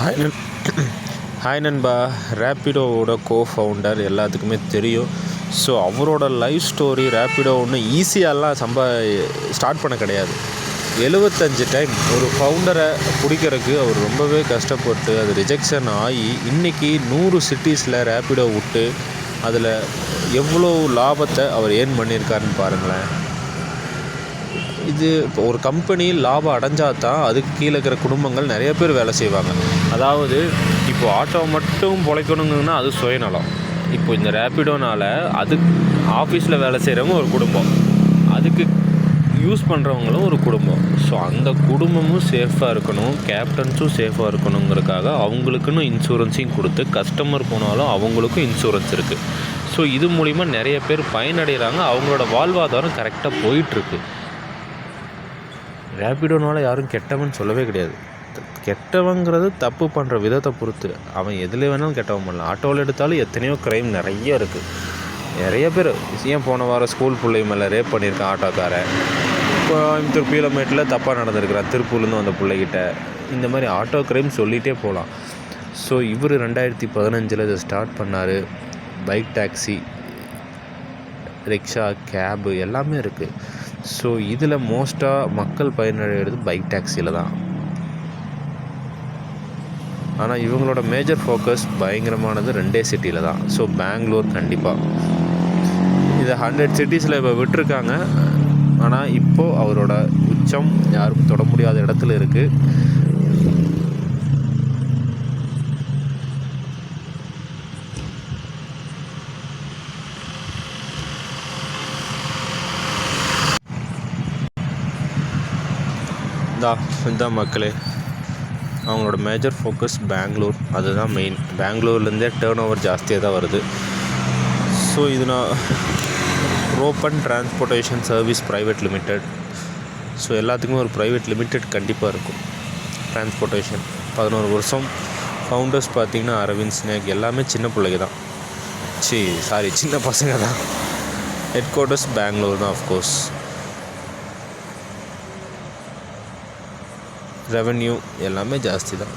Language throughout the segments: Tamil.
ஹாய் நண் ஹாய் நண்பா. ரேப்பிடோவோட ஃபவுண்டர் எல்லாத்துக்குமே தெரியும். ஸோ அவரோட லைஃப் ஸ்டோரி ரேப்பிடோ ஒன்றும் ஈஸியாலாம் ஸ்டார்ட் பண்ண கிடையாது. 75 டைம் ஒரு ஃபவுண்டரை பிடிக்கிறதுக்கு அவர் ரொம்பவே கஷ்டப்பட்டு அது ரிஜெக்ஷன் ஆகி இன்றைக்கி 100 சிட்டிஸில் ரேப்பிடோ விட்டு அதில் எவ்வளோ லாபத்தை அவர் ஏர்ன் பண்ணியிருக்காருன்னு பாருங்களேன். இது இப்போ ஒரு கம்பெனி லாபம் அடைஞ்சால் தான் அதுக்கு கீழே இருக்கிற குடும்பங்கள் நிறைய பேர் வேலை செய்வாங்க. அதாவது இப்போது ஆட்டோ மட்டும் பிழைக்கணுங்கன்னா அது சுயநலம். இப்போ இந்த ரேப்பிடோனால் ஆஃபீஸில் வேலை செய்கிறவங்க ஒரு குடும்பம், அதுக்கு யூஸ் பண்ணுறவங்களும் ஒரு குடும்பம். ஸோ அந்த குடும்பமும் சேஃபாக இருக்கணும், கேப்டன்ஸும் சேஃபாக இருக்கணுங்கிறதுக்காக அவங்களுக்குன்னு இன்சூரன்ஸையும் கொடுத்து கஸ்டமர் போனாலும் அவங்களுக்கும் இன்சூரன்ஸ் இருக்குது. ஸோ இது மூலிமா நிறைய பேர் பயனடைகிறாங்க. அவங்களோட வாழ்வாதாரம் கரெக்டாக போயிட்டுருக்கு. ரேப்பிடோனால் யாரும் கெட்டவன் சொல்லவே கிடையாது. கெட்டவங்கிறது தப்பு பண்ணுற விதத்தை பொறுத்து. அவன் எதில் வேணாலும் கெட்டவன் பண்ணலாம். ஆட்டோவில் எடுத்தாலும் எத்தனையோ க்ரைம் நிறைய இருக்குது. நிறைய பேர் ஏன் போன வாரம் ஸ்கூல் பிள்ளை மேலே ரேப் பண்ணியிருக்கான் ஆட்டோக்காரன். கோயம்புத்தூர் பீலமேட்டில் தப்பாக நடந்திருக்கிறான் திருப்பூர்லேருந்து வந்த பிள்ளைகிட்ட. இந்த மாதிரி ஆட்டோ க்ரைம் சொல்லிகிட்டே போகலாம். ஸோ இவர் 2015 இதை ஸ்டார்ட் பண்ணார். பைக் டாக்ஸி, ரிக்ஷா, கேபு எல்லாமே இருக்குது. ஸோ இதில் மோஸ்ட்டாக மக்கள் பயனடைகிறது பைக் டாக்ஸியில் தான். ஆனால் இவங்களோட மேஜர் ஃபோக்கஸ் பயங்கரமானது 2 சிட்டியில் தான். ஸோ பெங்களூர் கண்டிப்பாக இதை 100 சிட்டிஸில் இப்போ விட்டுருக்காங்க. ஆனால் இப்போது அவரோட உச்சம் யாரும் தொட முடியாத இடத்துல இருக்குது. இதுதான் மக்களே, அவங்களோட மேஜர் ஃபோக்கஸ் பெங்களூர். அதுதான் மெயின். பெங்களூர்லேருந்தே டேர்ன் ஓவர் ஜாஸ்தியாக தான் வருது. ஸோ இது நான் Roppen transportation service private limited. So எல்லாத்துக்குமே ஒரு ப்ரைவேட் லிமிடெட் கண்டிப்பாக இருக்கும். டிரான்ஸ்போர்ட்டேஷன் 11 வருஷம். ஃபவுண்டர்ஸ் பார்த்திங்கன்னா அரவிந்த் ஸ்னேக் எல்லாமே சின்ன பிள்ளைங்க தான். சின்ன பசங்க தான். ஹெட் குவார்ட்டர்ஸ் பெங்களூர் தான். ஆஃப்கோர்ஸ் ரெவென்யூ எல்லாமே ஜாஸ்தி தான்.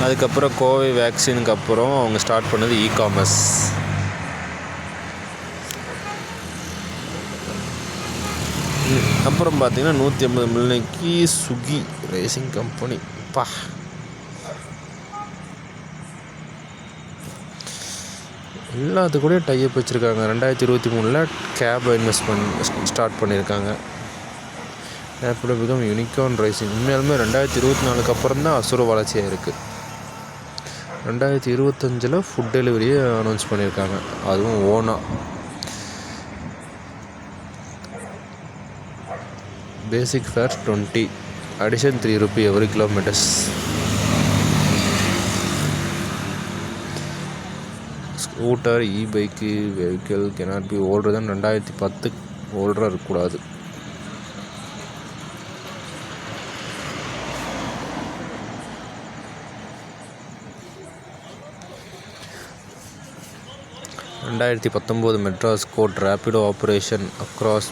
அதுக்கப்புறம் கோவை வேக்சினுக்கு அப்புறம் அவங்க ஸ்டார்ட் பண்ணது இ-காமர்ஸ். அப்புறம் பார்த்திங்கன்னா 150 மில்லியனுக்கு சுகி ரேசிங் கம்பெனி. எல்லாத்துக்கூடயும் டைப் வச்சுருக்காங்க. 2023 கேப் இன்வெஸ்ட்மெண்ட் ஸ்டார்ட் பண்ணியிருக்காங்க. Rapido become unicorn rising. உண்மையாலுமே 2024 அப்புறம் தான் அசுர வளர்ச்சியாக இருக்குது. 2025 ஃபுட் டெலிவரியை அனௌன்ஸ் பண்ணியிருக்காங்க, அதுவும் ஓனாக. Basic fare 20, addition 3 rupee every kilometers. Scooter, e-bike vehicle cannot be older தான் 2010 ஓல்டராக இருக்கக்கூடாது. Madras court Rapido operation across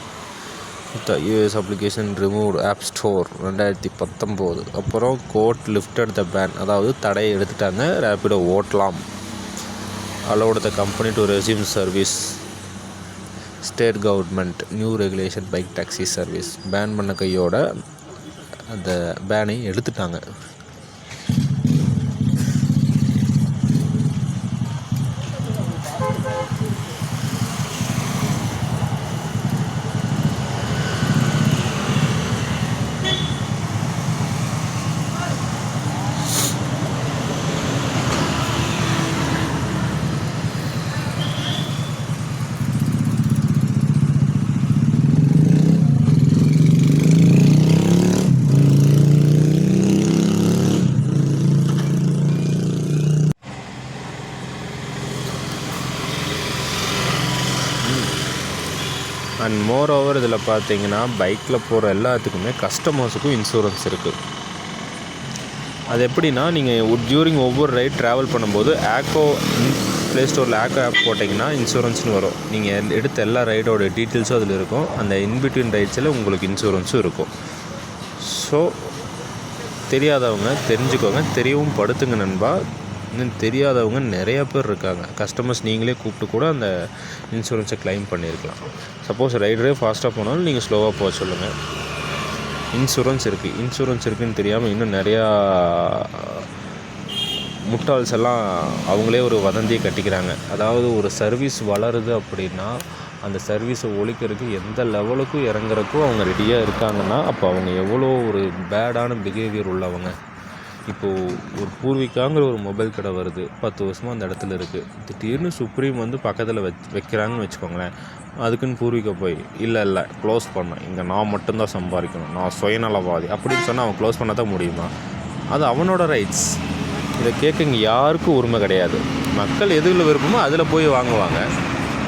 the US application removed app store 2019. அப்புறம் கோர்ட் லிஃப்டட் த பேன், அதாவது தடையை எடுத்துட்டாங்க, ரேப்பிடோ ஓட்டலாம். allowed the company to resume service. State government new regulation bike taxi service ban பண்ண கையோட அந்த பேனை எடுத்துட்டாங்க. அண்ட் மோர் ஓவர் இதில் பார்த்தீங்கன்னா பைக்கில் போகிற எல்லாத்துக்குமே கஸ்டமர்ஸுக்கும் இன்சூரன்ஸ் இருக்குது. அது எப்படின்னா, நீங்கள் டியூரிங் ஒவ்வொரு ரைட் ட்ராவல் பண்ணும்போது ப்ளே ஸ்டோரில் ஆக்கோ ஆப் போட்டிங்கன்னா இன்சூரன்ஸ்னு வரும். நீங்கள் எடுத்த எல்லா ரைடோட டீட்டெயில்ஸும் அதில் இருக்கும். அந்த இன்பிட்வீன் ரைட்ஸில் உங்களுக்கு இன்சூரன்ஸும் இருக்கும். ஸோ தெரியாதவங்க தெரிஞ்சுக்கோங்க, தெரியவும் படுத்துங்க நண்பா. இன்னும் தெரியாதவங்க நிறையா பேர் இருக்காங்க. கஸ்டமர்ஸ் நீங்களே கூப்பிட்டு கூட அந்த இன்சூரன்ஸை க்ளைம் பண்ணியிருக்கலாம். சப்போஸ் ரைடரே ஃபாஸ்ட்டாக போனாலும் நீங்கள் ஸ்லோவாக போக சொல்லுங்கள். இன்சூரன்ஸ் இருக்குதுன்னு தெரியாமல் இன்னும் நிறையா முட்டாள்ஸ் எல்லாம் அவங்களே ஒரு வதந்தியை கட்டிக்கிறாங்க. அதாவது ஒரு சர்வீஸ் வளருது அப்படின்னா அந்த சர்வீஸை ஒழிக்கிறதுக்கு எந்த லெவலுக்கும் இறங்குறதுக்கும் அவங்க ரெடியாக இருக்காங்கன்னா அப்போ அவங்க எவ்வளோ ஒரு பேடான பிஹேவியர் உள்ளவங்க. இப்போது ஒரு பூர்விகாங்கிற ஒரு மொபைல் கடை வருது, 10 வருஷமாக அந்த இடத்துல இருக்குது. திடீர்னு சுப்ரீம் வந்து பக்கத்தில் வைக்கிறாங்கன்னு வச்சுக்கோங்களேன். அதுக்குன்னு பூர்விகா போய் இல்லை க்ளோஸ் பண்ணேன், இங்கே நான் மட்டும்தான் சம்பாதிக்கணும், நான் சுயநலவாதி அப்படின்னு சொன்னால் அவன் க்ளோஸ் பண்ண தான் முடியுமா? அது அவனோட ரைட்ஸ். இதை கேட்க இங்கே யாருக்கும் உரிமை கிடையாது. மக்கள் எதுல விருப்பமோ அதில் போய் வாங்குவாங்க.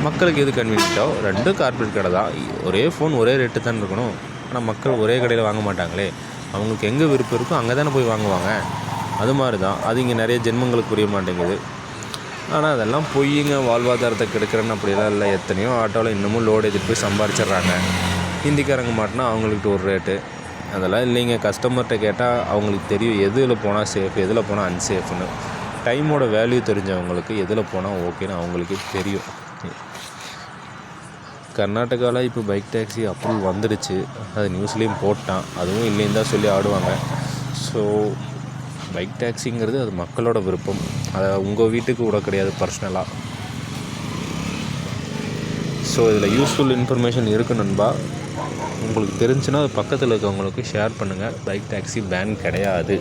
மக்களுக்கு எது கன்வீனியன்ட்டோ, ரெண்டும் கார்பரேட் கடை தான். ஒரே ஃபோன் ஒரே ரேட்டு தான் இருக்கணும். ஆனால் மக்கள் ஒரே கடையில் வாங்க மாட்டாங்களே. அவங்களுக்கு எங்கே விருப்பம் இருக்கோ அங்கே தானே போய் வாங்குவாங்க. அது மாதிரி தான் அது இங்கே நிறைய ஜென்மங்களுக்கு புரிய மாட்டேங்குது. ஆனால் அதெல்லாம் பொய்யுங்க, வாழ்வாதாரத்தை கெடுக்கிறேன்னு அப்படிலாம் இல்லை. எத்தனையோ ஆட்டோவில் இன்னமும் லோடு ஏற்றிட்டு போய் சம்பாரிச்சிட்றாங்க. ஹிந்திக்காரங்க மாட்டினா அவங்களுக்கு ஒரு ரேட்டு. அதெல்லாம் இல்லைங்க. கஸ்டமர்கிட்ட கேட்டால் அவங்களுக்கு தெரியும் எதில் போனால் சேஃப், எதில் போனால் அன்சேஃப்னு. டைமோட வேல்யூ தெரிஞ்சவங்களுக்கு எதில் போனால் ஓகேன்னு அவங்களுக்கே தெரியும். கர்நாடகாவில் இப்போ பைக் டாக்ஸி அப்ரூவல் வந்துடுச்சு. அது நியூஸ்லேயும் போட்டான். அதுவும் இல்லைன்னு தான் சொல்லி ஆடுவாங்க. ஸோ பைக் டாக்ஸிங்கிறது அது மக்களோட விருப்பம். அதை உங்கள் வீட்டுக்கு விட கிடையாது பர்சனலாக. ஸோ இதில் யூஸ்ஃபுல் இன்ஃபர்மேஷன் இருக்குது நண்பா. உங்களுக்கு தெரிஞ்சுன்னா அது பக்கத்தில் இருக்கவங்களுக்கு ஷேர் பண்ணுங்கள். பைக் டாக்ஸி பேன் கிடையாது.